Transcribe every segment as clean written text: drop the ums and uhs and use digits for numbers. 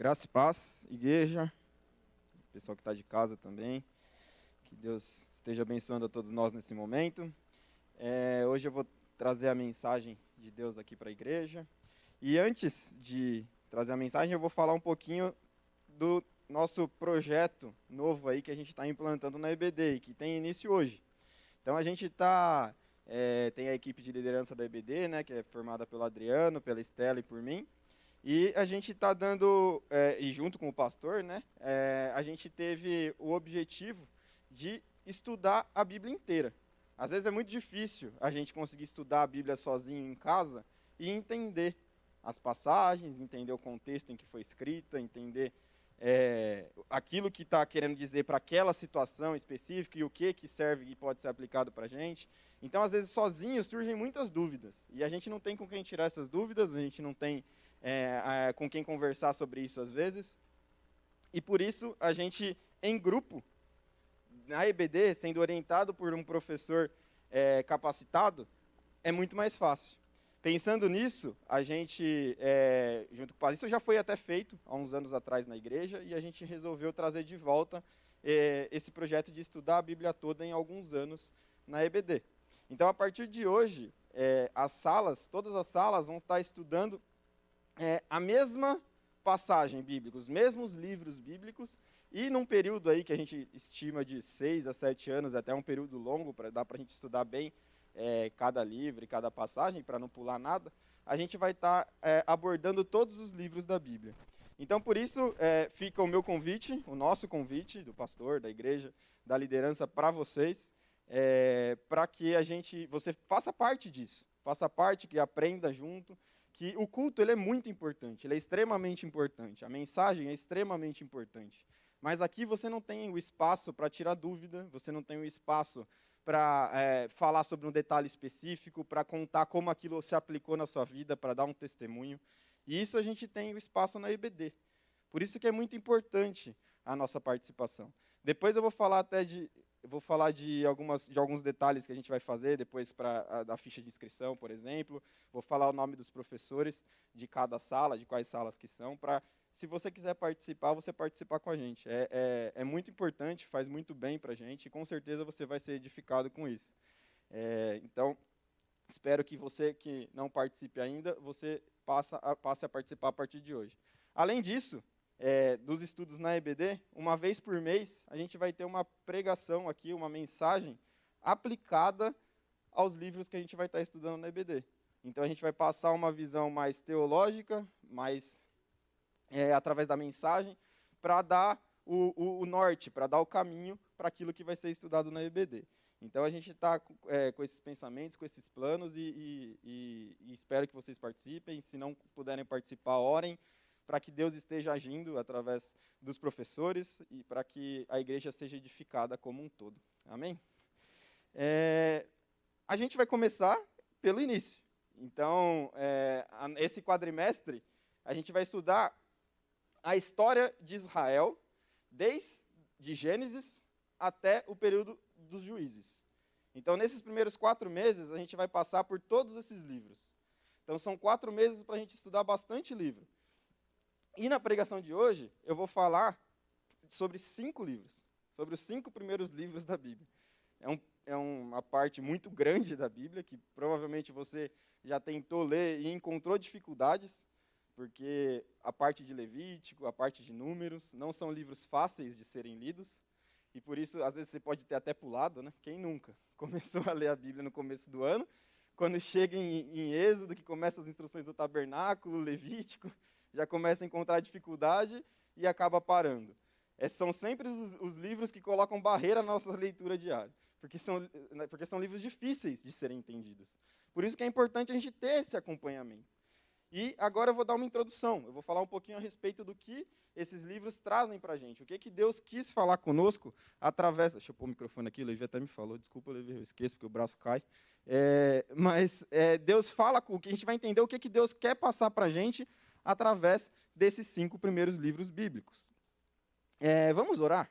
Graça e paz, igreja, pessoal que está de casa também, que Deus esteja abençoando a todos nós nesse momento. Hoje eu vou trazer a mensagem de Deus aqui para a igreja. E antes de trazer a mensagem, eu vou falar um pouquinho do nosso projeto novo aí que a gente está implantando na EBD e que tem início hoje. Então a gente tem a equipe de liderança da EBD, né, que é formada pelo Adriano, pela Estela e por mim. E a gente está dando, e junto com o pastor, né, a gente teve o objetivo de estudar a Bíblia inteira. Às vezes é muito difícil a gente conseguir estudar a Bíblia sozinho em casa e entender as passagens, entender o contexto em que foi escrita, entender aquilo que está querendo dizer para aquela situação específica e o que serve e pode ser aplicado para a gente. Então, às vezes, sozinho surgem muitas dúvidas. E a gente não tem com quem tirar essas dúvidas, a gente não tem com quem conversar sobre isso às vezes. E por isso, a gente, em grupo, na EBD, sendo orientado por um professor capacitado, é muito mais fácil. Pensando nisso, a gente, junto com o pastor, isso já foi até feito há uns anos atrás na igreja, e a gente resolveu trazer de volta esse projeto de estudar a Bíblia toda em alguns anos na EBD. Então, a partir de hoje, todas as salas vão estar estudando a mesma passagem bíblica, os mesmos livros bíblicos, e num período aí que a gente estima de 6 a 7 anos, até um período longo, para dar para a gente estudar bem cada livro e cada passagem, para não pular nada, a gente vai estar abordando todos os livros da Bíblia. Então, por isso, fica o meu convite, o nosso convite, do pastor, da igreja, da liderança, para vocês, para que você faça parte disso, faça parte, que aprenda junto, que o culto ele é muito importante, ele é extremamente importante, a mensagem é extremamente importante. Mas aqui você não tem o espaço para tirar dúvida, você não tem o espaço para falar sobre um detalhe específico, para contar como aquilo se aplicou na sua vida, para dar um testemunho. E isso a gente tem o espaço na EBD. Por isso que é muito importante a nossa participação. Depois eu vou falar de alguns detalhes que a gente vai fazer, depois da ficha de inscrição, por exemplo. Vou falar o nome dos professores de cada sala, de quais salas que são, para, se você quiser participar, você participar com a gente. É muito importante, faz muito bem para a gente, e com certeza você vai ser edificado com isso. Então, espero que você que não participe ainda, você passe a participar a partir de hoje. Além disso, dos estudos na EBD, uma vez por mês, a gente vai ter uma pregação aqui, uma mensagem aplicada aos livros que a gente vai estar estudando na EBD. Então, a gente vai passar uma visão mais teológica, mais através da mensagem, para dar o norte, para dar o caminho para aquilo que vai ser estudado na EBD. Então, a gente está com esses pensamentos, com esses planos, e espero que vocês participem. Se não puderem participar, orem, para que Deus esteja agindo através dos professores e para que a igreja seja edificada como um todo. Amém? A gente vai começar pelo início. Então, esse quadrimestre, a gente vai estudar a história de Israel, desde Gênesis até o período dos Juízes. Então, nesses primeiros 4 meses, a gente vai passar por todos esses livros. Então, são 4 meses para a gente estudar bastante livro. E na pregação de hoje, eu vou falar sobre 5 livros, sobre os 5 primeiros livros da Bíblia. É uma parte muito grande da Bíblia, que provavelmente você já tentou ler e encontrou dificuldades, porque a parte de Levítico, a parte de Números, não são livros fáceis de serem lidos, e por isso, às vezes, você pode ter até pulado, né? Quem nunca começou a ler a Bíblia no começo do ano, quando chega em Êxodo, que começa as instruções do tabernáculo, Levítico, já começa a encontrar dificuldade e acaba parando. São sempre os livros que colocam barreira na nossa leitura diária, porque são livros difíceis de serem entendidos. Por isso que é importante a gente ter esse acompanhamento. E agora eu vou dar uma introdução, eu vou falar um pouquinho a respeito do que esses livros trazem para a gente, o que Deus quis falar conosco através... Deixa eu pôr o microfone aqui, o Levi até me falou, desculpa, Levi, eu esqueço porque o braço cai. Mas Deus fala, a gente vai entender o que Deus quer passar para a gente através desses 5 primeiros livros bíblicos. Vamos orar?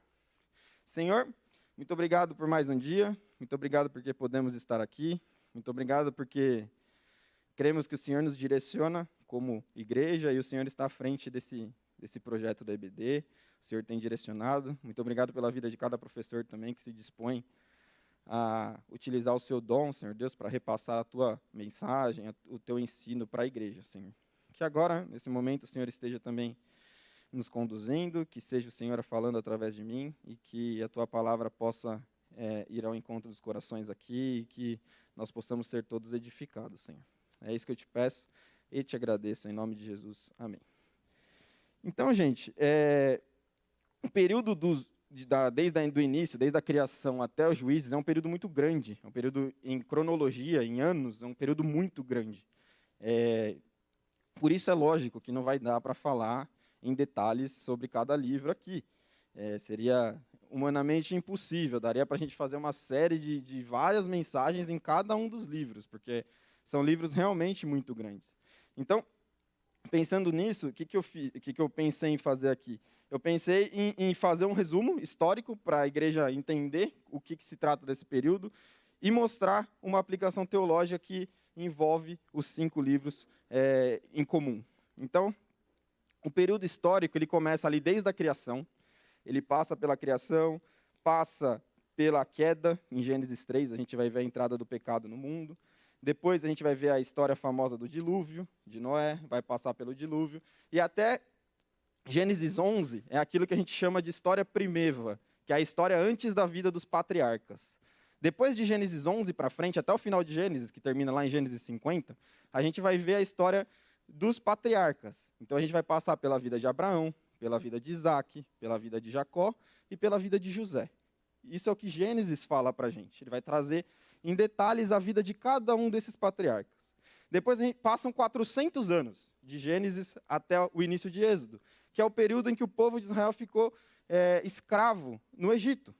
Senhor, muito obrigado por mais um dia, muito obrigado porque podemos estar aqui, muito obrigado porque cremos que o Senhor nos direciona como igreja e o Senhor está à frente desse projeto da EBD, o Senhor tem direcionado. Muito obrigado pela vida de cada professor também que se dispõe a utilizar o seu dom, Senhor Deus, para repassar a tua mensagem, o teu ensino para a igreja, Senhor. Que agora, nesse momento, o Senhor esteja também nos conduzindo, que seja o Senhor falando através de mim e que a tua palavra possa ir ao encontro dos corações aqui e que nós possamos ser todos edificados, Senhor. É isso que eu te peço e te agradeço, em nome de Jesus. Amém. Então, gente, o período desde o início, desde a criação até os juízes, é um período muito grande, é um período em cronologia, em anos, é um período muito grande. Por isso é lógico que não vai dar para falar em detalhes sobre cada livro aqui. Seria humanamente impossível, daria para a gente fazer uma série de várias mensagens em cada um dos livros, porque são livros realmente muito grandes. Então, pensando nisso, o que eu pensei em fazer aqui? Eu pensei em fazer um resumo histórico para a igreja entender o que se trata desse período e mostrar uma aplicação teológica que envolve os 5 livros em comum. Então, o período histórico ele começa ali desde a criação, ele passa pela criação, passa pela queda, em Gênesis 3, a gente vai ver a entrada do pecado no mundo. Depois a gente vai ver a história famosa do dilúvio, de Noé, vai passar pelo dilúvio. E até Gênesis 11 é aquilo que a gente chama de história primeva, que é a história antes da vida dos patriarcas. Depois de Gênesis 11 para frente, até o final de Gênesis, que termina lá em Gênesis 50, a gente vai ver a história dos patriarcas. Então a gente vai passar pela vida de Abraão, pela vida de Isaac, pela vida de Jacó e pela vida de José. Isso é o que Gênesis fala para a gente. Ele vai trazer em detalhes a vida de cada um desses patriarcas. Depois passam 400 anos, de Gênesis até o início de Êxodo, que é o período em que o povo de Israel ficou escravo no Egito.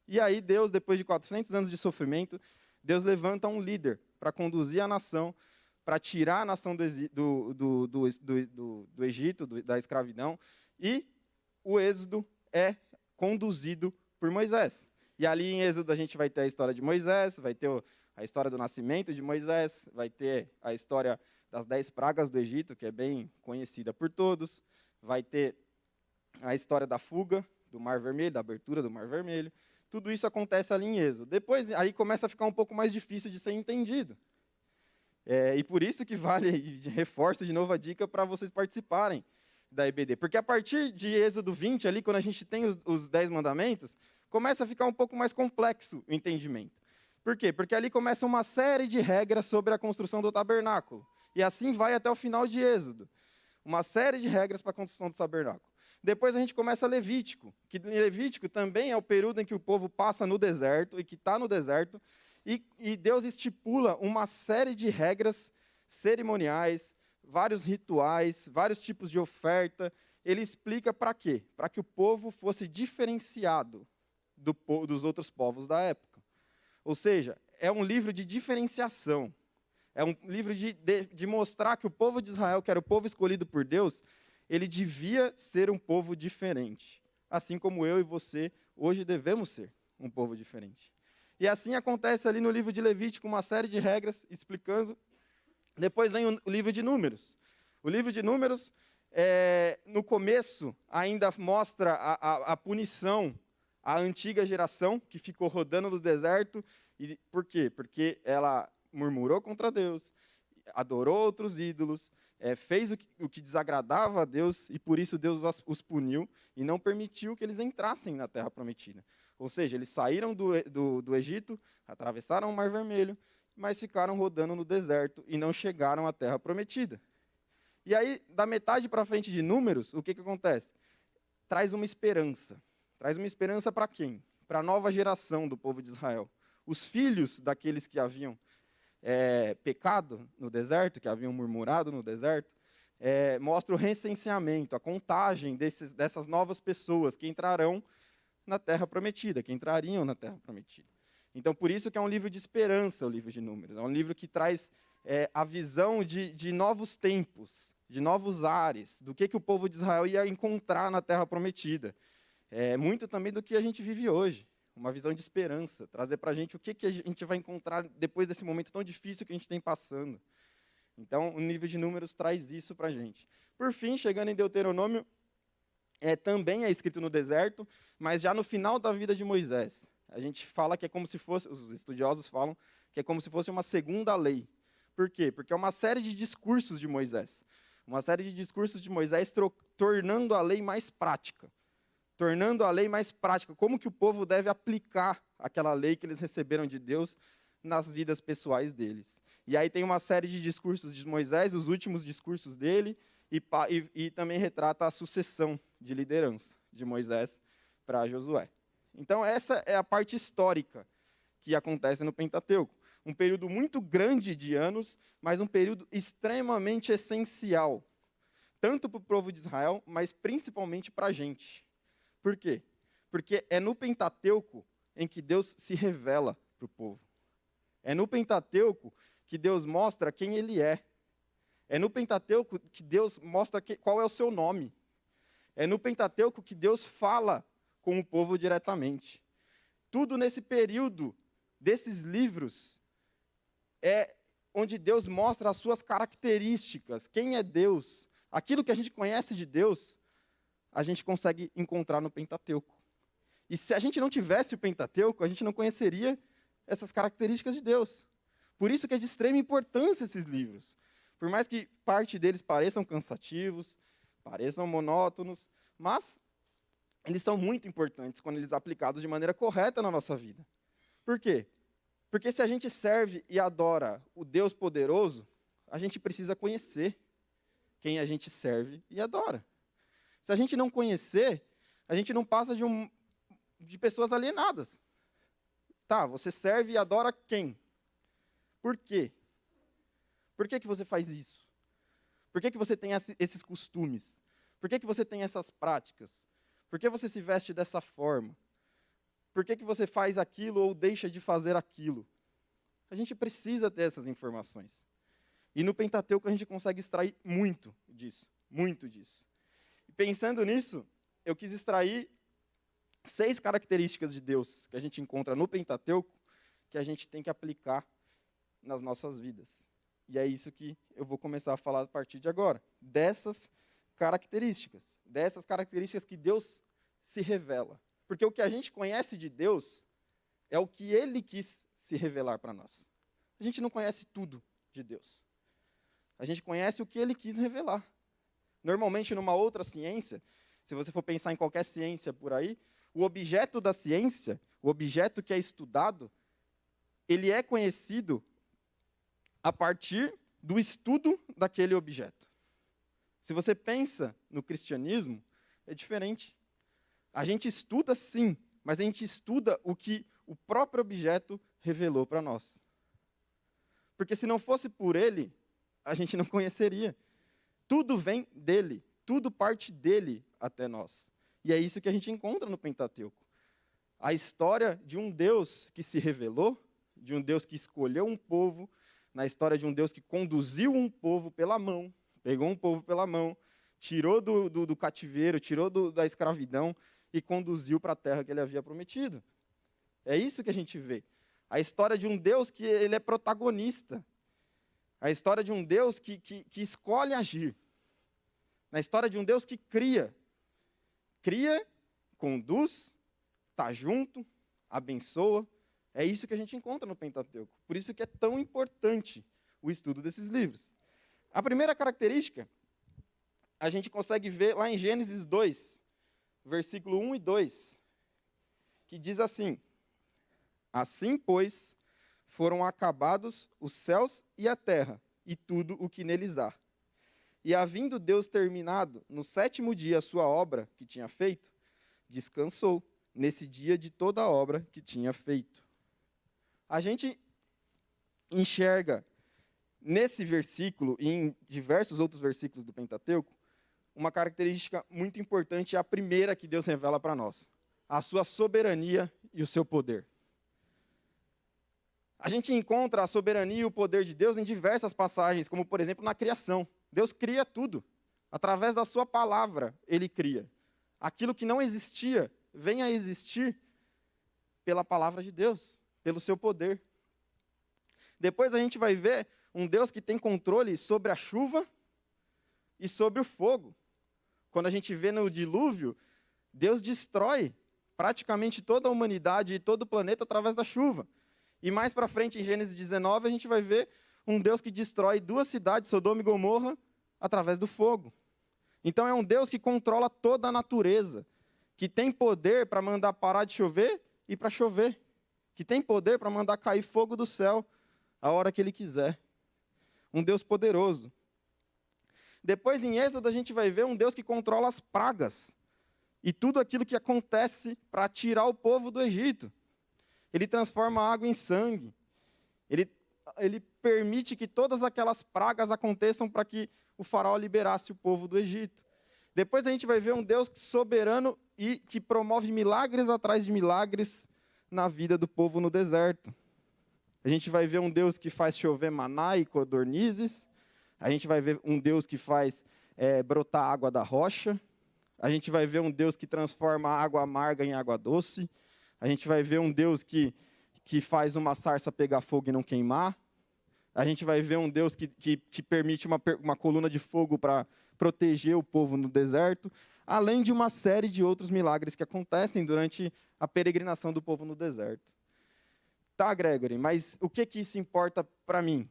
E aí Deus, depois de 400 anos de sofrimento, Deus levanta um líder para conduzir a nação, para tirar a nação do Egito, da escravidão, e o Êxodo é conduzido por Moisés. E ali em Êxodo a gente vai ter a história de Moisés, vai ter a história do nascimento de Moisés, vai ter a história das 10 pragas do Egito, que é bem conhecida por todos, vai ter a história da fuga do Mar Vermelho, da abertura do Mar Vermelho. Tudo isso acontece ali em Êxodo. Depois, aí começa a ficar um pouco mais difícil de ser entendido. E por isso que vale, e reforço de novo a dica para vocês participarem da EBD. Porque a partir de Êxodo 20, ali, quando a gente tem os 10 mandamentos, começa a ficar um pouco mais complexo o entendimento. Por quê? Porque ali começa uma série de regras sobre a construção do tabernáculo. E assim vai até o final de Êxodo. Uma série de regras para a construção do tabernáculo. Depois a gente começa Levítico, que Levítico também é o período em que o povo passa no deserto, e que está no deserto, e Deus estipula uma série de regras cerimoniais, vários rituais, vários tipos de oferta. Ele explica para quê? Para que o povo fosse diferenciado dos outros povos da época. Ou seja, é um livro de diferenciação. É um livro de mostrar que o povo de Israel, que era o povo escolhido por Deus, ele devia ser um povo diferente. Assim como eu e você hoje devemos ser um povo diferente. E assim acontece ali no livro de Levítico, uma série de regras explicando. Depois vem o livro de Números. O livro de Números, no começo, ainda mostra a punição à antiga geração, que ficou rodando no deserto. E por quê? Porque ela murmurou contra Deus, adorou outros ídolos, fez o que desagradava a Deus, e por isso Deus os puniu e não permitiu que eles entrassem na Terra Prometida. Ou seja, eles saíram do Egito, atravessaram o Mar Vermelho, mas ficaram rodando no deserto e não chegaram à Terra Prometida. E aí, da metade para frente de Números, o que acontece? Traz uma esperança. Traz uma esperança para quem? Para a nova geração do povo de Israel. Os filhos daqueles que haviam pecado no deserto, que haviam murmurado no deserto, mostra o recenseamento, a contagem dessas novas pessoas que entrarão na Terra Prometida, que entrariam na Terra Prometida. Então, por isso que é um livro de esperança, o livro de Números. É um livro que traz a visão de novos tempos, de novos ares, do que o povo de Israel ia encontrar na Terra Prometida. Muito também do que a gente vive hoje. Uma visão de esperança, trazer para a gente o que a gente vai encontrar depois desse momento tão difícil que a gente tem passando. Então, o livro de Números traz isso para a gente. Por fim, chegando em Deuteronômio, também é escrito no deserto, mas já no final da vida de Moisés. A gente fala que é como se fosse, os estudiosos falam, que é como se fosse uma segunda lei. Por quê? Porque é uma série de discursos de Moisés. Uma série de discursos de Moisés tornando a lei mais prática. Tornando a lei mais prática. Como que o povo deve aplicar aquela lei que eles receberam de Deus nas vidas pessoais deles. E aí tem uma série de discursos de Moisés, os últimos discursos dele, e também retrata a sucessão de liderança de Moisés para Josué. Então essa é a parte histórica que acontece no Pentateuco. Um período muito grande de anos, mas um período extremamente essencial, tanto para o povo de Israel, mas principalmente para a gente. Por quê? Porque é no Pentateuco em que Deus se revela para o povo. É no Pentateuco que Deus mostra quem Ele é. É no Pentateuco que Deus mostra qual é o seu nome. É no Pentateuco que Deus fala com o povo diretamente. Tudo nesse período desses livros é onde Deus mostra as suas características, quem é Deus. Aquilo que a gente conhece de Deus, a gente consegue encontrar no Pentateuco. E se a gente não tivesse o Pentateuco, a gente não conheceria essas características de Deus. Por isso que é de extrema importância esses livros. Por mais que parte deles pareçam cansativos, pareçam monótonos, mas eles são muito importantes quando eles são aplicados de maneira correta na nossa vida. Por quê? Porque se a gente serve e adora o Deus poderoso, a gente precisa conhecer quem a gente serve e adora. Se a gente não conhecer, a gente não passa de pessoas alienadas. Tá, você serve e adora quem? Por quê? Por que você faz isso? Por que você tem esses costumes? Por que você tem essas práticas? Por que você se veste dessa forma? Por que você faz aquilo ou deixa de fazer aquilo? A gente precisa ter essas informações. E no Pentateuco a gente consegue extrair muito disso. Muito disso. E pensando nisso, eu quis extrair 6 características de Deus que a gente encontra no Pentateuco que a gente tem que aplicar nas nossas vidas. E é isso que eu vou começar a falar a partir de agora. Dessas características que Deus se revela. Porque o que a gente conhece de Deus é o que Ele quis se revelar para nós. A gente não conhece tudo de Deus. A gente conhece o que Ele quis revelar. Normalmente, numa outra ciência, se você for pensar em qualquer ciência por aí, o objeto da ciência, o objeto que é estudado, ele é conhecido a partir do estudo daquele objeto. Se você pensa no cristianismo, é diferente. A gente estuda sim, mas a gente estuda o que o próprio objeto revelou para nós. Porque se não fosse por ele, a gente não conheceria. Tudo vem dele, tudo parte dele até nós. E é isso que a gente encontra no Pentateuco. A história de um Deus que se revelou, de um Deus que escolheu um povo, na história de um Deus que conduziu um povo pela mão, pegou um povo pela mão, tirou do cativeiro, tirou da escravidão e conduziu para a terra que ele havia prometido. É isso que a gente vê. A história de um Deus que ele é protagonista. A história de um Deus que escolhe agir. Na história de um Deus que cria. Cria, conduz, está junto, abençoa. É isso que a gente encontra no Pentateuco. Por isso que é tão importante o estudo desses livros. A primeira característica, a gente consegue ver lá em Gênesis 2, versículo 1 e 2, que diz assim: assim, pois, foram acabados os céus e a terra, e tudo o que neles há. E havendo Deus terminado no 7º dia a sua obra que tinha feito, descansou nesse dia de toda a obra que tinha feito. A gente enxerga nesse versículo e em diversos outros versículos do Pentateuco uma característica muito importante, a primeira que Deus revela para nós: a sua soberania e o seu poder. A gente encontra a soberania e o poder de Deus em diversas passagens, como, por exemplo, na criação. Deus cria tudo. Através da sua palavra, Ele cria. Aquilo que não existia, vem a existir pela palavra de Deus, pelo seu poder. Depois a gente vai ver um Deus que tem controle sobre a chuva e sobre o fogo. quando a gente vê no dilúvio, Deus destrói praticamente toda a humanidade e todo o planeta através da chuva. E mais para frente, em Gênesis 19, a gente vai ver um Deus que destrói 2 cidades, Sodoma e Gomorra, através do fogo. Então é um Deus que controla toda a natureza, que tem poder para mandar parar de chover e para chover, que tem poder para mandar cair fogo do céu a hora que Ele quiser. Um Deus poderoso. Depois, em Êxodo, a gente vai ver um Deus que controla as pragas e tudo aquilo que acontece para tirar o povo do Egito. Ele transforma a água em sangue. Ele permite que todas aquelas pragas aconteçam para que o faraó liberasse o povo do Egito. Depois a gente vai ver um Deus soberano e que promove milagres atrás de milagres na vida do povo no deserto. A gente vai ver um Deus que faz chover maná e codornizes. A gente vai ver um Deus que faz brotar água da rocha. A gente vai ver um Deus que transforma a água amarga em água doce. A gente vai ver um Deus que faz uma sarça pegar fogo e não queimar. A gente vai ver um Deus que permite uma coluna de fogo para proteger o povo no deserto, além de uma série de outros milagres que acontecem durante a peregrinação do povo no deserto. Tá, Gregory, mas o que isso importa para mim?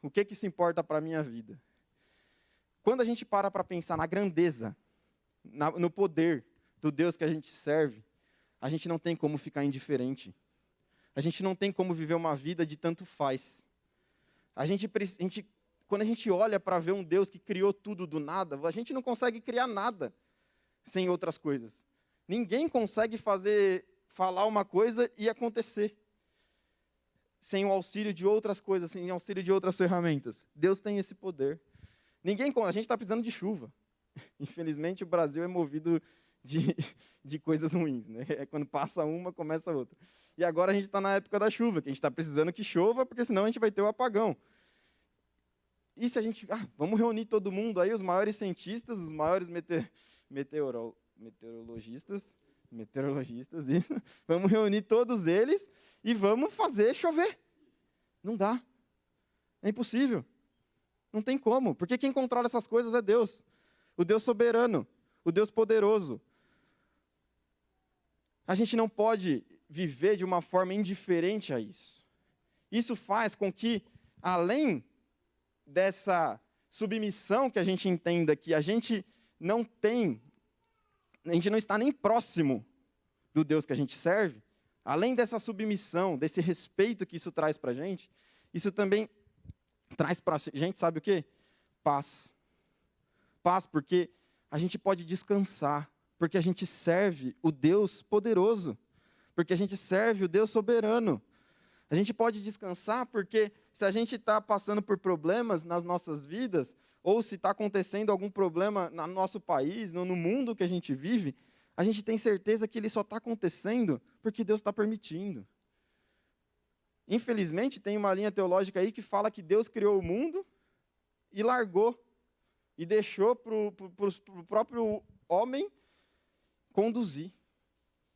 O que isso importa para a minha vida? Quando a gente para pensar na grandeza, no poder do Deus que a gente serve, a gente não tem como ficar indiferente. A gente não tem como viver uma vida de tanto faz. Quando a gente olha para ver um Deus que criou tudo do nada, a gente não consegue criar nada sem outras coisas. Ninguém consegue falar uma coisa e acontecer sem o auxílio de outras coisas, sem o auxílio de outras ferramentas. Deus tem esse poder. A gente está precisando de chuva. Infelizmente, o Brasil é movido de coisas ruins, né? Quando passa uma, começa outra. E agora a gente está na época da chuva, que a gente está precisando que chova, porque senão a gente vai ter o apagão. E se a gente... vamos reunir todo mundo aí, os maiores cientistas, os maiores meteorologistas, isso. Vamos reunir todos eles e vamos fazer chover. Não dá. É impossível. Não tem como, porque quem controla essas coisas é Deus. O Deus soberano, o Deus poderoso. A gente não pode viver de uma forma indiferente a isso. Isso faz com que, além dessa submissão que a gente entenda que a gente não está nem próximo do Deus que a gente serve, além dessa submissão, desse respeito que isso traz para a gente, isso também traz para a gente, sabe o quê? Paz. Paz, porque a gente pode descansar, porque a gente serve o Deus poderoso, porque a gente serve o Deus soberano. A gente pode descansar porque se a gente está passando por problemas nas nossas vidas, ou se está acontecendo algum problema no nosso país, no mundo que a gente vive, a gente tem certeza que ele só está acontecendo porque Deus está permitindo. Infelizmente, tem uma linha teológica aí que fala que Deus criou o mundo e largou, e deixou para o próprio homem conduzir.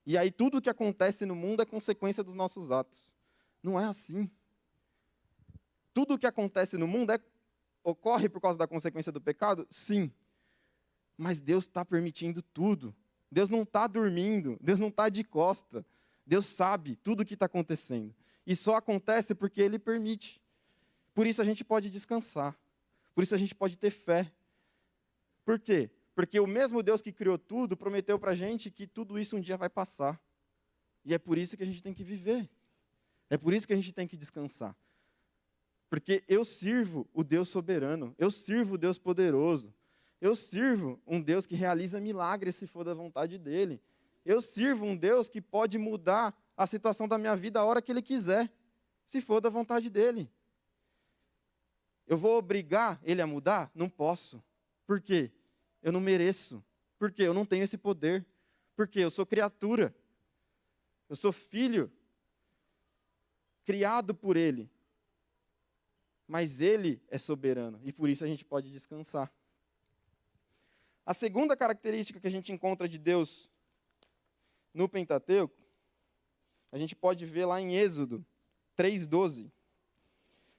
E aí tudo o que acontece no mundo é consequência dos nossos atos. Não é assim. Tudo o que acontece no mundo ocorre por causa da consequência do pecado? Sim. Mas Deus está permitindo tudo. Deus não está dormindo. Deus não está de costa. Deus sabe tudo o que está acontecendo. E só acontece porque Ele permite. Por isso a gente pode descansar. Por isso a gente pode ter fé. Por quê? Porque o mesmo Deus que criou tudo prometeu para a gente que tudo isso um dia vai passar. E é por isso que a gente tem que viver. É por isso que a gente tem que descansar. Porque eu sirvo o Deus soberano. Eu sirvo o Deus poderoso. Eu sirvo um Deus que realiza milagres se for da vontade dEle. Eu sirvo um Deus que pode mudar a situação da minha vida a hora que Ele quiser, se for da vontade dEle. Eu vou obrigar Ele a mudar? Não posso. Por quê? Eu não mereço. Por quê? Eu não tenho esse poder. Por quê? Eu sou criatura. Eu sou filho, criado por Ele. Mas Ele é soberano, e por isso a gente pode descansar. A segunda característica que a gente encontra de Deus no Pentateuco, a gente pode ver lá em Êxodo 3:12,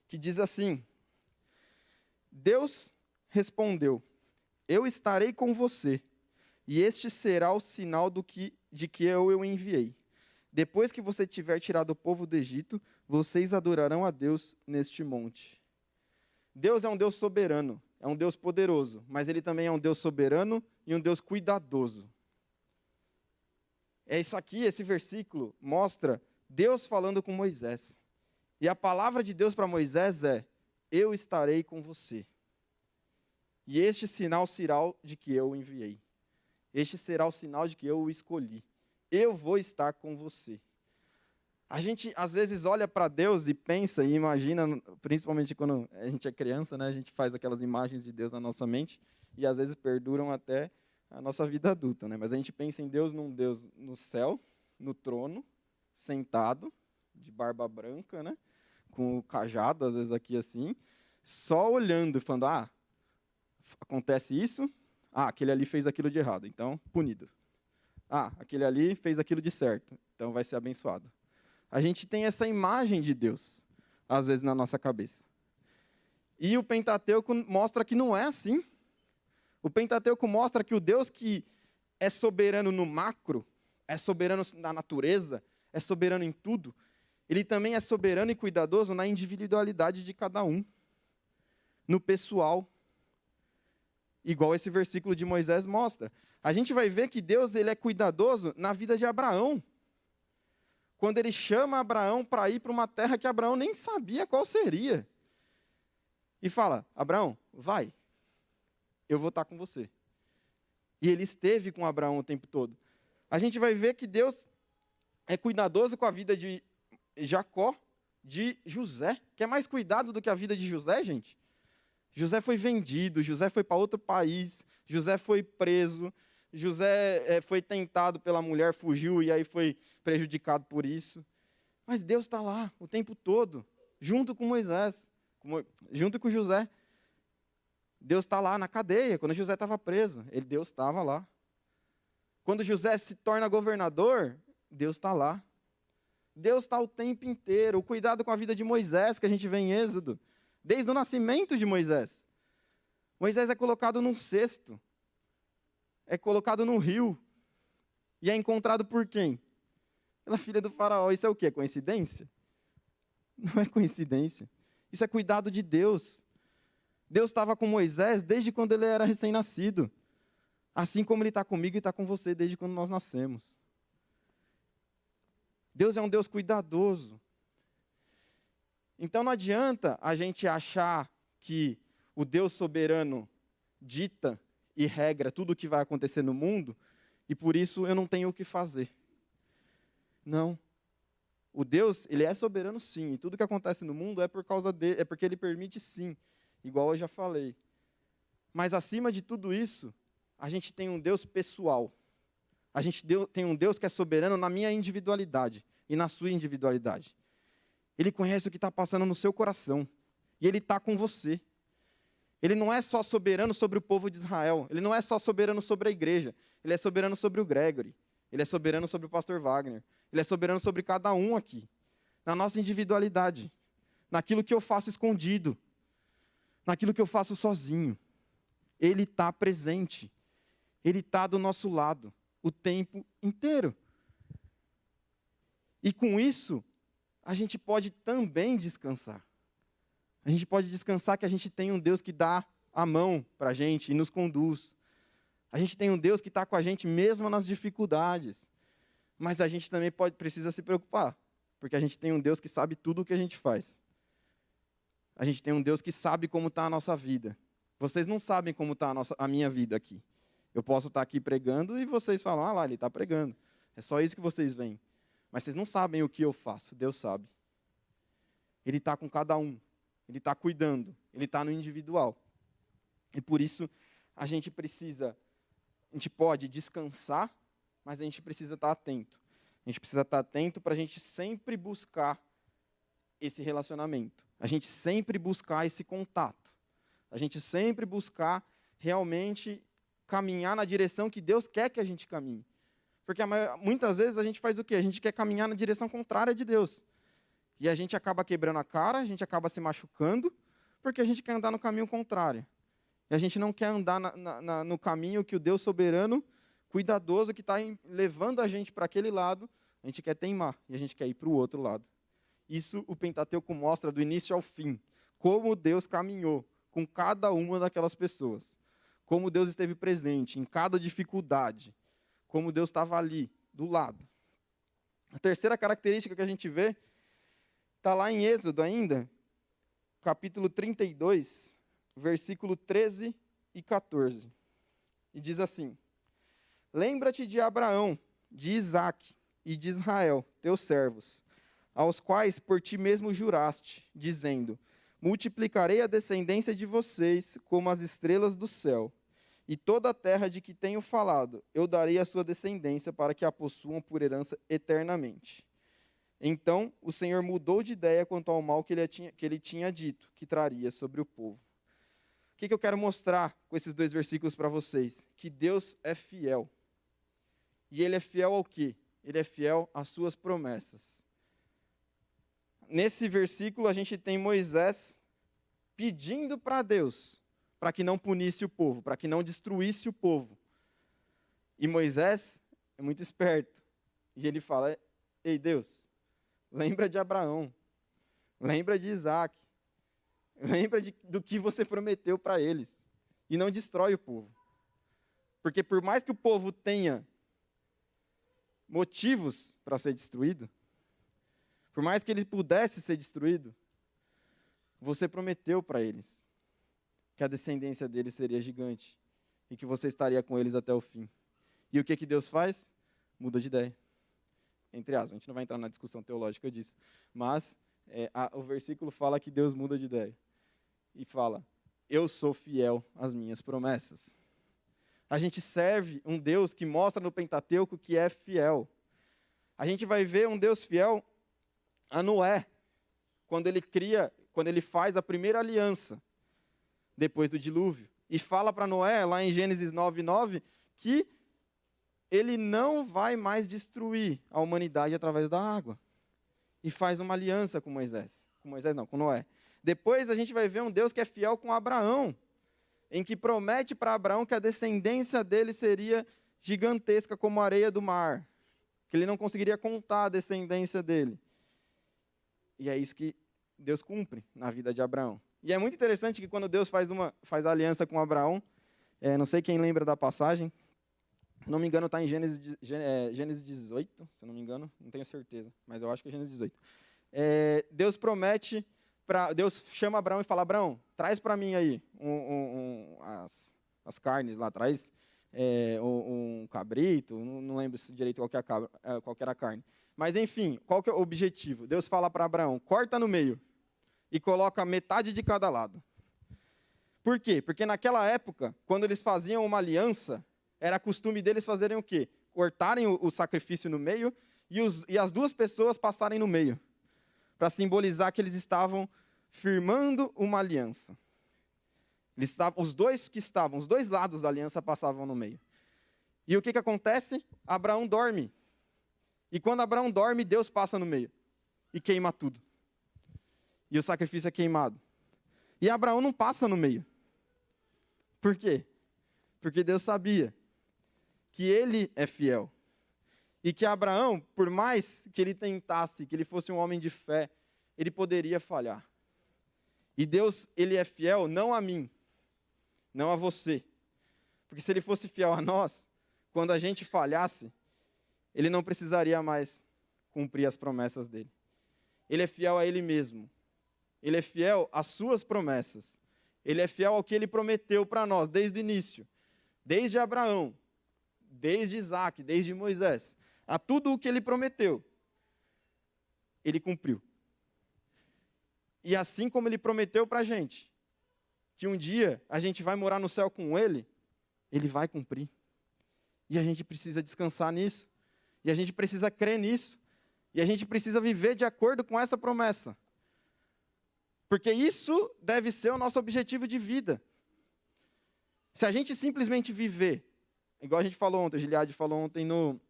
que diz assim: Deus respondeu: Eu estarei com você, e este será o sinal de que eu o enviei. Depois que você tiver tirado o povo do Egito, vocês adorarão a Deus neste monte. Deus é um Deus soberano, é um Deus poderoso, mas ele também é um Deus soberano e um Deus cuidadoso. É isso aqui, esse versículo mostra Deus falando com Moisés. E a palavra de Deus para Moisés é: eu estarei com você. E este sinal será o de que eu o enviei. Este será o sinal de que eu o escolhi. Eu vou estar com você. A gente, às vezes, olha para Deus e pensa e imagina, principalmente quando a gente é criança, né? A gente faz aquelas imagens de Deus na nossa mente e, às vezes, perduram até a nossa vida adulta, né? Mas a gente pensa em Deus num Deus no céu, no trono, sentado, de barba branca, né? Com o cajado, às vezes, aqui assim, só olhando e falando: acontece isso, aquele ali fez aquilo de errado, então, punido. Aquele ali fez aquilo de certo, então vai ser abençoado. A gente tem essa imagem de Deus, às vezes, na nossa cabeça. E o Pentateuco mostra que não é assim. O Pentateuco mostra que o Deus que é soberano no macro, é soberano na natureza, é soberano em tudo, ele também é soberano e cuidadoso na individualidade de cada um, no pessoal. Igual esse versículo de Moisés mostra. A gente vai ver que Deus ele é cuidadoso na vida de Abraão. Quando ele chama Abraão para ir para uma terra que Abraão nem sabia qual seria. E fala: Abraão, vai, eu vou estar com você. E ele esteve com Abraão o tempo todo. A gente vai ver que Deus é cuidadoso com a vida de Jacó, de José. Quer mais cuidado do que a vida de José, gente? José foi vendido, José foi para outro país, José foi preso, José foi tentado pela mulher, fugiu e aí foi prejudicado por isso. Mas Deus está lá o tempo todo, junto com Moisés, junto com José. Deus está lá na cadeia, quando José estava preso, Deus estava lá. Quando José se torna governador, Deus está lá. Deus está o tempo inteiro. O cuidado com a vida de Moisés, que a gente vê em Êxodo, desde o nascimento de Moisés. Moisés é colocado num cesto, é colocado no rio, e é encontrado por quem? Pela filha do faraó. Isso é o quê? Coincidência? Não é coincidência. Isso é cuidado de Deus. Deus estava com Moisés desde quando ele era recém-nascido. Assim como ele está comigo e está com você desde quando nós nascemos. Deus é um Deus cuidadoso. Então não adianta a gente achar que o Deus soberano dita e regra tudo o que vai acontecer no mundo e por isso eu não tenho o que fazer. Não. O Deus, ele é soberano sim, e tudo que acontece no mundo é por causa dele, é porque ele permite sim, igual eu já falei. Mas acima de tudo isso, a gente tem um Deus pessoal. A gente tem um Deus que é soberano na minha individualidade e na sua individualidade. Ele conhece o que está passando no seu coração. E ele está com você. Ele não é só soberano sobre o povo de Israel. Ele não é só soberano sobre a igreja. Ele é soberano sobre o Gregory. Ele é soberano sobre o pastor Wagner. Ele é soberano sobre cada um aqui. Na nossa individualidade. Naquilo que eu faço escondido. Naquilo que eu faço sozinho. Ele está presente. Ele está do nosso lado o tempo inteiro. E com isso, a gente pode também descansar. A gente pode descansar que a gente tem um Deus que dá a mão para a gente e nos conduz. A gente tem um Deus que está com a gente mesmo nas dificuldades. Mas a gente também precisa se preocupar, porque a gente tem um Deus que sabe tudo o que a gente faz. A gente tem um Deus que sabe como está a nossa vida. Vocês não sabem como está a minha vida aqui. Eu posso estar aqui pregando e vocês falam: lá, ele está pregando. É só isso que vocês veem. Mas vocês não sabem o que eu faço, Deus sabe. Ele está com cada um. Ele está cuidando. Ele está no individual. E por isso a gente pode descansar, mas a gente precisa estar atento. A gente precisa estar atento para a gente sempre buscar esse relacionamento. A gente sempre buscar esse contato. A gente sempre buscar realmente caminhar na direção que Deus quer que a gente caminhe. Porque muitas vezes a gente faz o quê? A gente quer caminhar na direção contrária de Deus. E a gente acaba quebrando a cara, a gente acaba se machucando, porque a gente quer andar no caminho contrário. E a gente não quer andar no caminho que o Deus soberano cuidadoso, que está levando a gente para aquele lado, a gente quer teimar e a gente quer ir para o outro lado. Isso o Pentateuco mostra do início ao fim, como Deus caminhou com cada uma daquelas pessoas, como Deus esteve presente em cada dificuldade, como Deus estava ali, do lado. A terceira característica que a gente vê está lá em Êxodo ainda, capítulo 32, versículo 13 e 14. E diz assim: lembra-te de Abraão, de Isaque e de Israel, teus servos, aos quais por ti mesmo juraste, dizendo: multiplicarei a descendência de vocês como as estrelas do céu, e toda a terra de que tenho falado, eu darei à sua descendência para que a possuam por herança eternamente. Então o Senhor mudou de ideia quanto ao mal que ele tinha dito, que traria sobre o povo. O que eu quero mostrar com esses dois versículos para vocês? Que Deus é fiel. E Ele é fiel ao quê? Ele é fiel às suas promessas. Nesse versículo a gente tem Moisés pedindo para Deus, para que não punisse o povo, para que não destruísse o povo. E Moisés é muito esperto. E ele fala: ei Deus, lembra de Abraão, lembra de Isaque, lembra do que você prometeu para eles. E não destrói o povo. Porque por mais que o povo tenha motivos para ser destruído, por mais que ele pudesse ser destruído, você prometeu para eles que a descendência deles seria gigante e que você estaria com eles até o fim. E o que Deus faz? Muda de ideia. Entre aspas, a gente não vai entrar na discussão teológica disso, mas o versículo fala que Deus muda de ideia. E fala: eu sou fiel às minhas promessas. A gente serve um Deus que mostra no Pentateuco que é fiel. A gente vai ver um Deus fiel a Noé, quando ele faz a primeira aliança, depois do dilúvio. E fala para Noé, lá em Gênesis 9:9, que ele não vai mais destruir a humanidade através da água. E faz uma aliança com Moisés. Com Noé. Depois a gente vai ver um Deus que é fiel com Abraão, em que promete para Abraão que a descendência dele seria gigantesca como a areia do mar, que ele não conseguiria contar a descendência dele. E é isso que Deus cumpre na vida de Abraão. E é muito interessante que quando Deus faz a aliança com Abraão, não sei quem lembra da passagem, se não me engano está em Gênesis 18, se não me engano, não tenho certeza, mas eu acho que é Gênesis 18. Deus chama Abraão e fala: Abraão, traz para mim aí as carnes lá, traz um cabrito, não lembro direito qual que era a carne. Mas enfim, qual que é o objetivo? Deus fala para Abraão: corta no meio e coloca metade de cada lado. Por quê? Porque naquela época, quando eles faziam uma aliança, era costume deles fazerem o quê? Cortarem o sacrifício no meio e as duas pessoas passarem no meio, para simbolizar que eles estavam firmando uma aliança. Os dois lados da aliança passavam no meio. E o que acontece? Abraão dorme. E quando Abraão dorme, Deus passa no meio e queima tudo. E o sacrifício é queimado. E Abraão não passa no meio. Por quê? Porque Deus sabia que ele é fiel. E que Abraão, por mais que ele tentasse, que ele fosse um homem de fé, ele poderia falhar. E Deus, ele é fiel não a mim, não a você. Porque se ele fosse fiel a nós, quando a gente falhasse, ele não precisaria mais cumprir as promessas dele. Ele é fiel a ele mesmo. Ele é fiel às suas promessas. Ele é fiel ao que ele prometeu para nós desde o início. Desde Abraão, desde Isaque, desde Moisés. A tudo o que ele prometeu, ele cumpriu. E assim como ele prometeu para a gente, que um dia a gente vai morar no céu com ele vai cumprir. E a gente precisa descansar nisso. E a gente precisa crer nisso. E a gente precisa viver de acordo com essa promessa. Porque isso deve ser o nosso objetivo de vida. Se a gente simplesmente viver, igual a gente falou ontem, a Giliade falou ontem no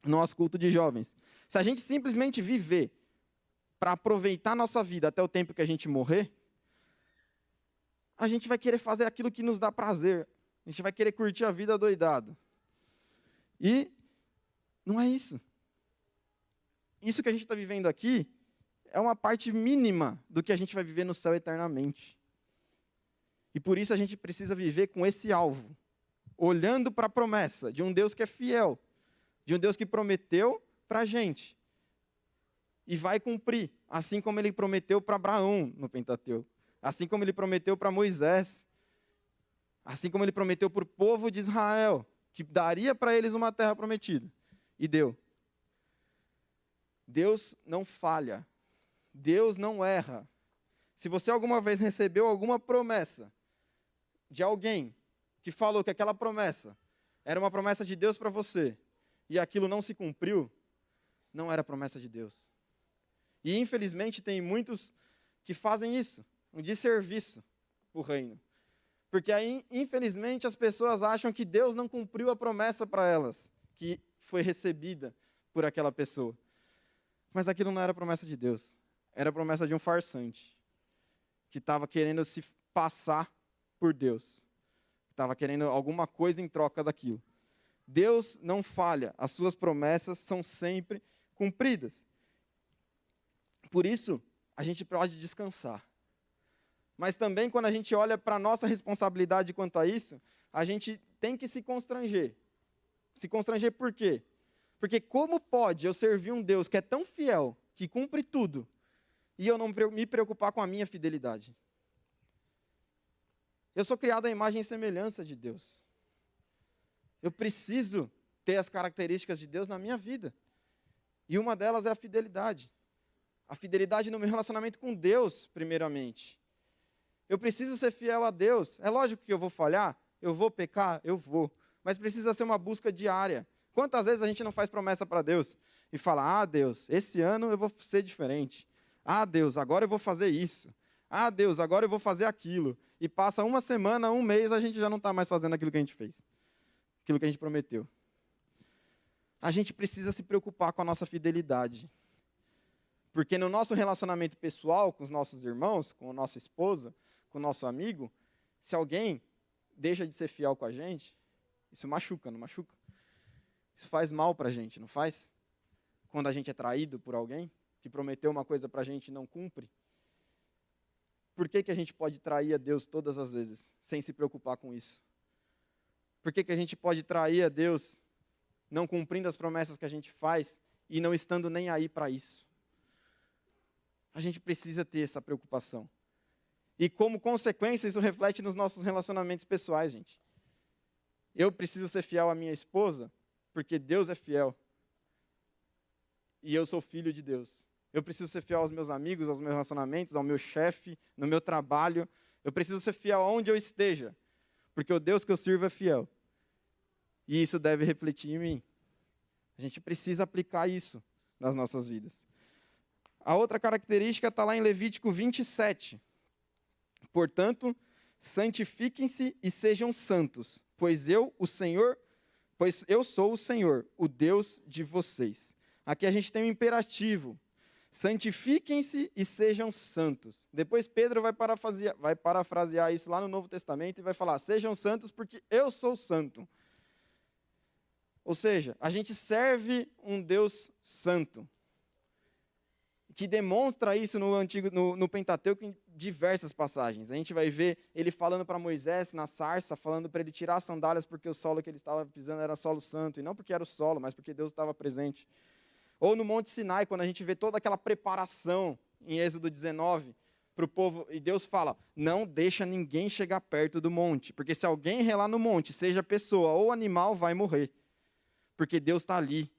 nosso culto de jovens. Se a gente simplesmente viver para aproveitar a nossa vida até o tempo que a gente morrer, a gente vai querer fazer aquilo que nos dá prazer. A gente vai querer curtir a vida doidado. E não é isso. Isso que a gente está vivendo aqui é uma parte mínima do que a gente vai viver no céu eternamente. E por isso a gente precisa viver com esse alvo, olhando para a promessa de um Deus que é fiel, de um Deus que prometeu para a gente e vai cumprir, assim como ele prometeu para Abraão no Pentateuco, assim como ele prometeu para Moisés, assim como ele prometeu para o povo de Israel, que daria para eles uma terra prometida, e deu. Deus não falha, Deus não erra. Se você alguma vez recebeu alguma promessa de alguém que falou que aquela promessa era uma promessa de Deus para você, e aquilo não se cumpriu, não era promessa de Deus. E infelizmente tem muitos que fazem isso, um desserviço para o reino. Porque aí, infelizmente, as pessoas acham que Deus não cumpriu a promessa para elas, que foi recebida por aquela pessoa. Mas aquilo não era promessa de Deus, era promessa de um farsante, que estava querendo se passar por Deus, estava querendo alguma coisa em troca daquilo. Deus não falha, as suas promessas são sempre cumpridas. Por isso, a gente pode descansar. Mas também, quando a gente olha para a nossa responsabilidade quanto a isso, a gente tem que se constranger. Se constranger por quê? Porque como pode eu servir um Deus que é tão fiel, que cumpre tudo, e eu não me preocupar com a minha fidelidade? Eu sou criado à imagem e semelhança de Deus. Eu preciso ter as características de Deus na minha vida. E uma delas é a fidelidade. A fidelidade no meu relacionamento com Deus, primeiramente. Eu preciso ser fiel a Deus. É lógico que eu vou falhar, eu vou pecar, eu vou. Mas precisa ser uma busca diária. Quantas vezes a gente não faz promessa para Deus e fala: Deus, esse ano eu vou ser diferente. Deus, agora eu vou fazer isso. Deus, agora eu vou fazer aquilo. E passa uma semana, um mês, a gente já não está mais fazendo aquilo que a gente fez. Aquilo que a gente prometeu. A gente precisa se preocupar com a nossa fidelidade. Porque no nosso relacionamento pessoal, com os nossos irmãos, com a nossa esposa, com o nosso amigo, se alguém deixa de ser fiel com a gente, isso machuca, não machuca? Isso faz mal para a gente, não faz? Quando a gente é traído por alguém, que prometeu uma coisa para a gente e não cumpre. Por que a gente pode trair a Deus todas as vezes, sem se preocupar com isso? Por que a gente pode trair a Deus, não cumprindo as promessas que a gente faz, e não estando nem aí para isso? A gente precisa ter essa preocupação. E como consequência, isso reflete nos nossos relacionamentos pessoais, gente. Eu preciso ser fiel à minha esposa, porque Deus é fiel. E eu sou filho de Deus. Eu preciso ser fiel aos meus amigos, aos meus relacionamentos, ao meu chefe, no meu trabalho. Eu preciso ser fiel aonde eu esteja, porque o Deus que eu sirvo é fiel. E isso deve refletir em mim. A gente precisa aplicar isso nas nossas vidas. A outra característica está lá em Levítico 27. Portanto, santifiquem-se e sejam santos, pois eu sou o Senhor, o Deus de vocês. Aqui a gente tem um imperativo. Santifiquem-se e sejam santos. Depois Pedro vai parafrasear isso lá no Novo Testamento e vai falar: sejam santos porque eu sou santo. Ou seja, a gente serve um Deus santo, que demonstra isso no Pentateuco em diversas passagens. A gente vai ver ele falando para Moisés na sarça, falando para ele tirar as sandálias porque o solo que ele estava pisando era solo santo, e não porque era o solo, mas porque Deus estava presente. Ou no Monte Sinai, quando a gente vê toda aquela preparação em Êxodo 19 para o povo, e Deus fala: não deixa ninguém chegar perto do monte, porque se alguém relar no monte, seja pessoa ou animal, vai morrer, porque Deus está ali.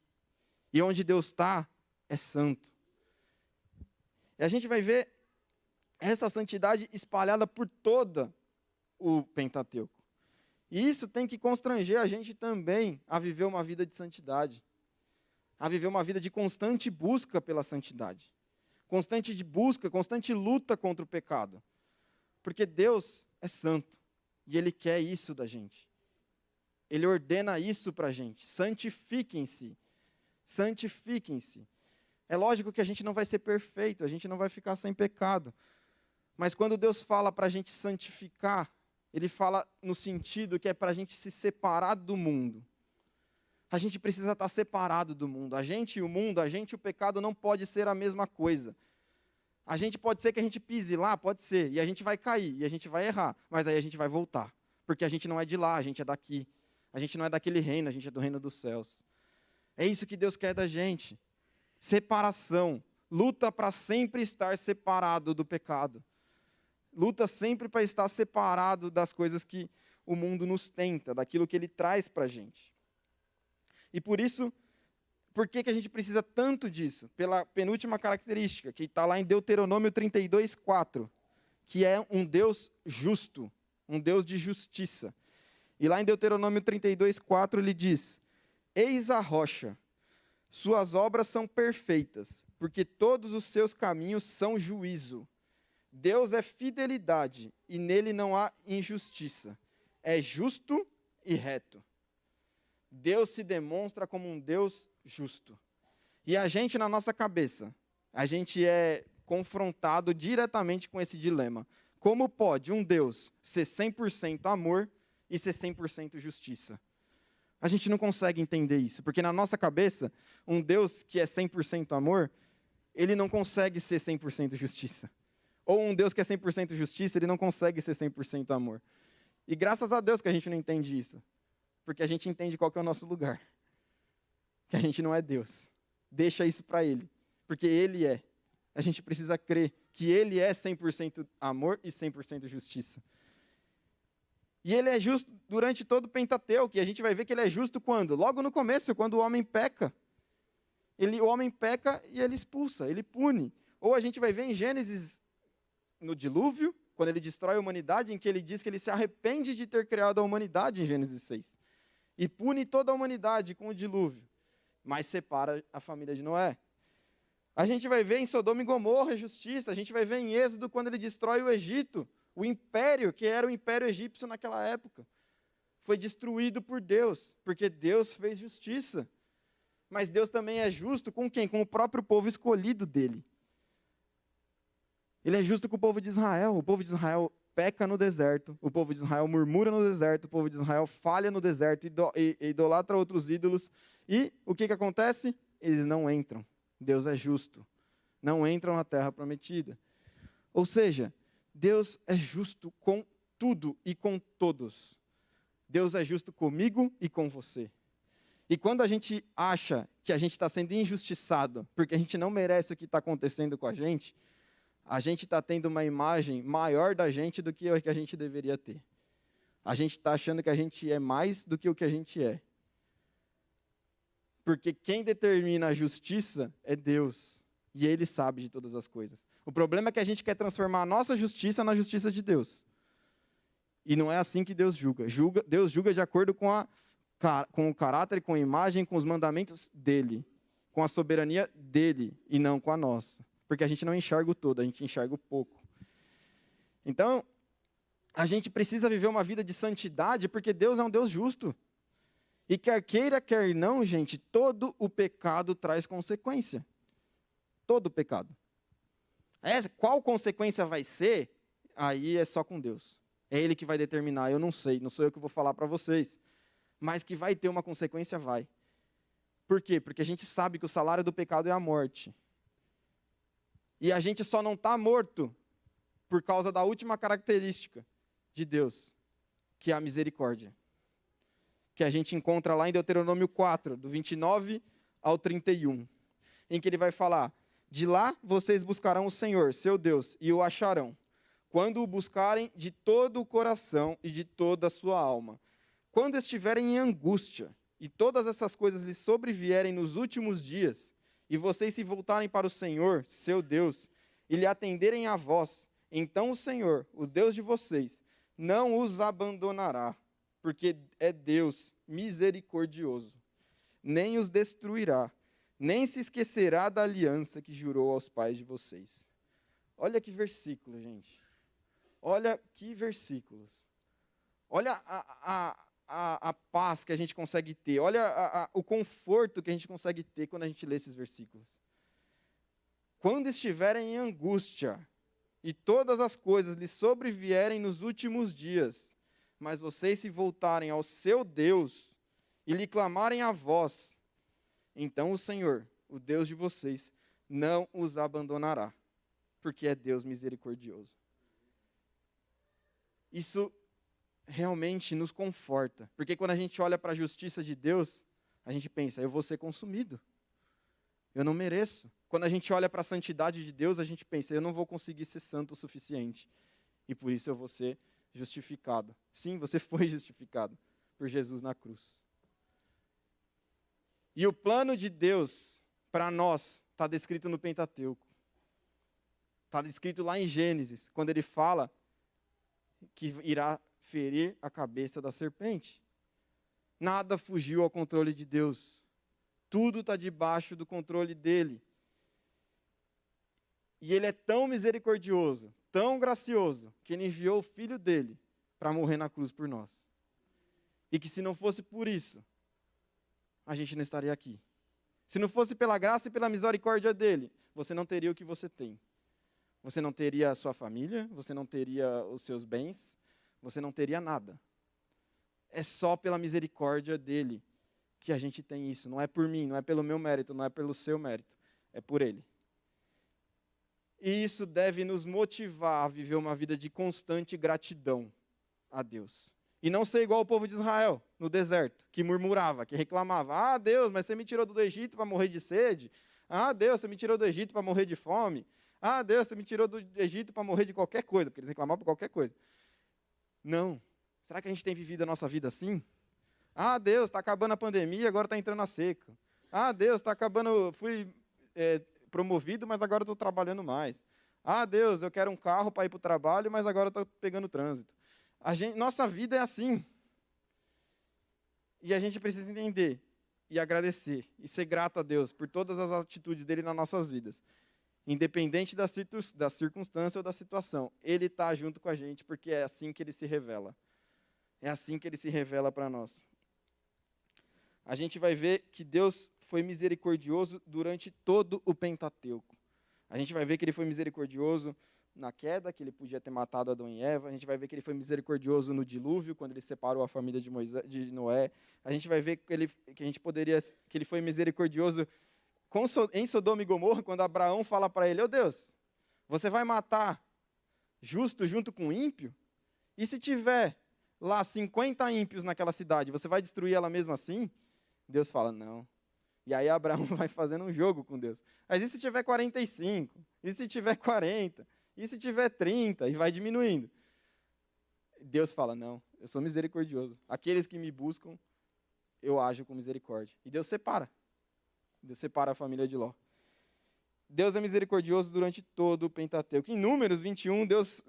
E onde Deus está, é santo. E a gente vai ver essa santidade espalhada por todo o Pentateuco. E isso tem que constranger a gente também a viver uma vida de santidade, a viver uma vida de constante busca pela santidade, constante de busca, constante luta contra o pecado, porque Deus é santo e Ele quer isso da gente. Ele ordena isso para a gente: santifiquem-se, santifiquem-se. É lógico que a gente não vai ser perfeito, a gente não vai ficar sem pecado. Mas quando Deus fala para a gente santificar, Ele fala no sentido que é para a gente se separar do mundo. A gente precisa estar separado do mundo. A gente e o mundo, a gente e o pecado não pode ser a mesma coisa. A gente pode ser que a gente pise lá, pode ser, e a gente vai cair, e a gente vai errar, mas aí a gente vai voltar, porque a gente não é de lá, a gente é daqui. A gente não é daquele reino, a gente é do reino dos céus. É isso que Deus quer da gente. Separação. Luta para sempre estar separado do pecado. Luta sempre para estar separado das coisas que o mundo nos tenta, daquilo que ele traz para a gente. E por isso, por que a gente precisa tanto disso? Pela penúltima característica, que está lá em Deuteronômio 32:4, que é um Deus justo, um Deus de justiça. E lá em Deuteronômio 32:4 ele diz: Eis a rocha, suas obras são perfeitas, porque todos os seus caminhos são juízo. Deus é fidelidade, e nele não há injustiça. É justo e reto. Deus se demonstra como um Deus justo. E a gente, na nossa cabeça, a gente é confrontado diretamente com esse dilema. Como pode um Deus ser 100% amor e ser 100% justiça? A gente não consegue entender isso, porque na nossa cabeça, um Deus que é 100% amor, ele não consegue ser 100% justiça. Ou um Deus que é 100% justiça, ele não consegue ser 100% amor. E graças a Deus que a gente não entende isso, porque a gente entende qual que é o nosso lugar. Que a gente não é Deus. Deixa isso para Ele, porque Ele é. A gente precisa crer que Ele é 100% amor e 100% justiça. E Ele é justo durante todo o Pentateuco, e a gente vai ver que Ele é justo quando? Logo no começo, quando o homem peca. O homem peca e Ele expulsa, Ele pune. Ou a gente vai ver em Gênesis, no dilúvio, quando Ele destrói a humanidade, em que Ele diz que Ele se arrepende de ter criado a humanidade, em Gênesis 6. E pune toda a humanidade com o dilúvio, mas separa a família de Noé. A gente vai ver em Sodoma e Gomorra a justiça, a gente vai ver em Êxodo quando ele destrói o Egito, o império, que era o império egípcio naquela época, foi destruído por Deus, porque Deus fez justiça. Mas Deus também é justo com quem? Com o próprio povo escolhido dele. Ele é justo com o povo de Israel. O povo de Israel peca no deserto, o povo de Israel murmura no deserto, o povo de Israel falha no deserto, idolatra outros ídolos. E o que acontece? Eles não entram. Deus é justo. Não entram na terra prometida. Ou seja, Deus é justo com tudo e com todos. Deus é justo comigo e com você. E quando a gente acha que a gente está sendo injustiçado, porque a gente não merece o que está acontecendo com a gente está tendo uma imagem maior da gente do que a que a gente deveria ter. A gente está achando que a gente é mais do que o que a gente é. Porque quem determina a justiça é Deus. E Ele sabe de todas as coisas. O problema é que a gente quer transformar a nossa justiça na justiça de Deus. E não é assim que Deus julga. Deus julga de acordo com o caráter, com a imagem, com os mandamentos dEle. Com a soberania dEle e não com a nossa. Porque a gente não enxerga o todo, a gente enxerga o pouco. Então, a gente precisa viver uma vida de santidade, porque Deus é um Deus justo. E quer queira, quer não, gente, todo o pecado traz consequência. Todo o pecado. Qual consequência vai ser? Aí é só com Deus. É Ele que vai determinar, eu não sei, não sou eu que vou falar para vocês. Mas que vai ter uma consequência, vai. Por quê? Porque a gente sabe que o salário do pecado é a morte. E a gente só não está morto por causa da última característica de Deus, que é a misericórdia. Que a gente encontra lá em Deuteronômio 4, do 29 ao 31. Em que ele vai falar: de lá vocês buscarão o Senhor, seu Deus, e o acharão, quando o buscarem de todo o coração e de toda a sua alma. Quando estiverem em angústia, e todas essas coisas lhes sobrevierem nos últimos dias, e vocês se voltarem para o Senhor, seu Deus, e lhe atenderem a vós, então o Senhor, o Deus de vocês, não os abandonará, porque é Deus misericordioso, nem os destruirá, nem se esquecerá da aliança que jurou aos pais de vocês. Olha que versículo, gente. Olha que versículos. Olha a paz que a gente consegue ter. Olha o conforto que a gente consegue ter quando a gente lê esses versículos. Quando estiverem em angústia, e todas as coisas lhes sobrevierem nos últimos dias, mas vocês se voltarem ao seu Deus, e lhe clamarem a vós, então o Senhor, o Deus de vocês, não os abandonará, porque é Deus misericordioso. Isso realmente nos conforta, porque quando a gente olha para a justiça de Deus, a gente pensa, eu vou ser consumido, eu não mereço. Quando a gente olha para a santidade de Deus, a gente pensa, eu não vou conseguir ser santo o suficiente, e por isso eu vou ser justificado. Sim, você foi justificado por Jesus na cruz. E o plano de Deus para nós está descrito no Pentateuco. Está descrito lá em Gênesis, quando ele fala que irá ferir a cabeça da serpente. Nada fugiu ao controle de Deus. Tudo está debaixo do controle dele. E ele é tão misericordioso, tão gracioso, que ele enviou o filho dele para morrer na cruz por nós. E que se não fosse por isso, a gente não estaria aqui. Se não fosse pela graça e pela misericórdia dele, você não teria o que você tem. Você não teria a sua família, você não teria os seus bens, você não teria nada. É só pela misericórdia dele que a gente tem isso. Não é por mim, não é pelo meu mérito, não é pelo seu mérito. É por ele. E isso deve nos motivar a viver uma vida de constante gratidão a Deus. E não ser igual o povo de Israel, no deserto, que murmurava, que reclamava. Ah, Deus, mas você me tirou do Egito para morrer de sede. Ah, Deus, você me tirou do Egito para morrer de fome. Ah, Deus, você me tirou do Egito para morrer de qualquer coisa, porque eles reclamavam por qualquer coisa. Não. Será que a gente tem vivido a nossa vida assim? Ah, Deus, está acabando a pandemia, agora está entrando a seca. Ah, Deus, está acabando, fui promovido, mas agora estou trabalhando mais. Ah, Deus, eu quero um carro para ir para o trabalho, mas agora estou pegando trânsito. Nossa vida é assim. E a gente precisa entender e agradecer e ser grato a Deus por todas as atitudes dele nas nossas vidas. Independente da circunstância ou da situação, ele está junto com a gente, porque é assim que ele se revela. É assim que ele se revela para nós. A gente vai ver que Deus foi misericordioso durante todo o Pentateuco. A gente vai ver que ele foi misericordioso na queda, que ele podia ter matado Adão e Eva. A gente vai ver que ele foi misericordioso no dilúvio, quando ele separou a família de Noé. A gente vai ver que ele foi misericordioso em Sodoma e Gomorra, quando Abraão fala para ele, Deus, você vai matar justo junto com ímpio? E se tiver lá 50 ímpios naquela cidade, você vai destruir ela mesmo assim? Deus fala, não. E aí Abraão vai fazendo um jogo com Deus. Mas e se tiver 45? E se tiver 40? E se tiver 30? E vai diminuindo. Deus fala, não, eu sou misericordioso. Aqueles que me buscam, eu ajo com misericórdia. E Deus separa. Deus separa a família de Ló. Deus é misericordioso durante todo o Pentateuco. Em Números 21, Deus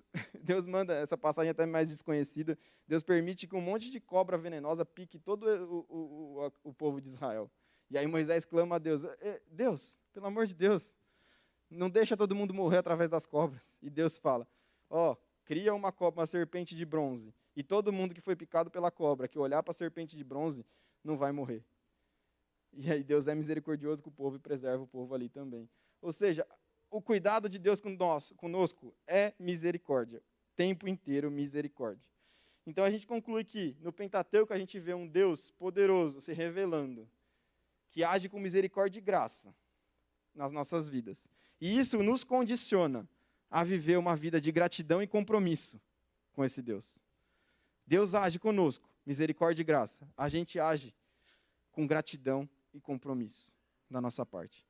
manda, essa passagem até mais desconhecida, Deus permite que um monte de cobra venenosa pique todo o povo de Israel. E aí Moisés clama a Deus, Deus, pelo amor de Deus, não deixa todo mundo morrer através das cobras. E Deus fala, cria uma serpente de bronze, e todo mundo que foi picado pela cobra, que olhar para a serpente de bronze, não vai morrer. E aí Deus é misericordioso com o povo e preserva o povo ali também. Ou seja, o cuidado de Deus conosco é misericórdia. O tempo inteiro misericórdia. Então a gente conclui que no Pentateuco a gente vê um Deus poderoso se revelando, que age com misericórdia e graça nas nossas vidas. E isso nos condiciona a viver uma vida de gratidão e compromisso com esse Deus. Deus age conosco, misericórdia e graça. A gente age com gratidão e compromisso da nossa parte.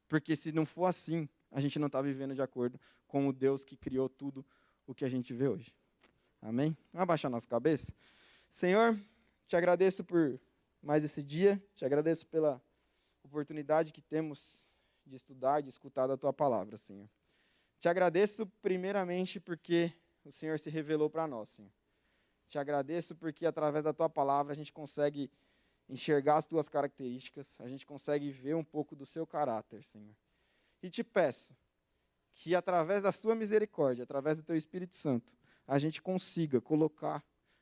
Porque se não for assim, a gente não está vivendo de acordo com o Deus que criou tudo o que a gente vê hoje. Amém? Vamos abaixar nossa cabeça? Senhor, te agradeço por mais esse dia, te agradeço pela oportunidade que temos de estudar, de escutar da tua palavra, Senhor. Te agradeço primeiramente porque o Senhor se revelou para nós, Senhor. Te agradeço porque através da tua palavra a gente consegue enxergar as tuas características, a gente consegue ver um pouco do seu caráter, Senhor. E te peço que através da sua misericórdia, através do teu Espírito Santo, a gente consiga colocar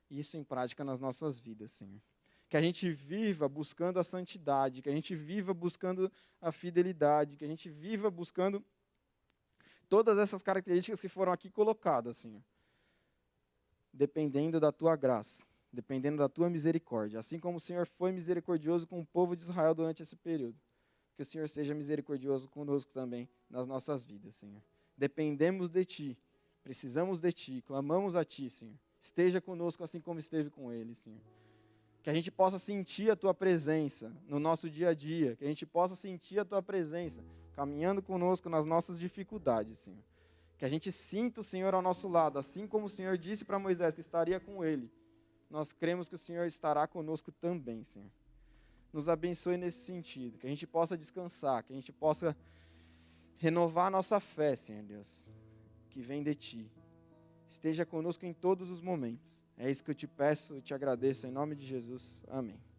isso em prática nas nossas vidas, Senhor. Que a gente viva buscando a santidade, que a gente viva buscando a fidelidade, que a gente viva buscando todas essas características que foram aqui colocadas, Senhor. Dependendo da tua graça, dependendo da tua misericórdia, assim como o Senhor foi misericordioso com o povo de Israel durante esse período. Que o Senhor seja misericordioso conosco também nas nossas vidas, Senhor. Dependemos de Ti, precisamos de Ti, clamamos a Ti, Senhor. Esteja conosco assim como esteve com Ele, Senhor. Que a gente possa sentir a Tua presença no nosso dia a dia, que a gente possa sentir a Tua presença caminhando conosco nas nossas dificuldades, Senhor. Que a gente sinta o Senhor ao nosso lado, assim como o Senhor disse para Moisés que estaria com ele. Nós cremos que o Senhor estará conosco também, Senhor. Nos abençoe nesse sentido, que a gente possa descansar, que a gente possa renovar a nossa fé, Senhor Deus, que vem de Ti. Esteja conosco em todos os momentos. É isso que eu te peço e te agradeço em nome de Jesus. Amém.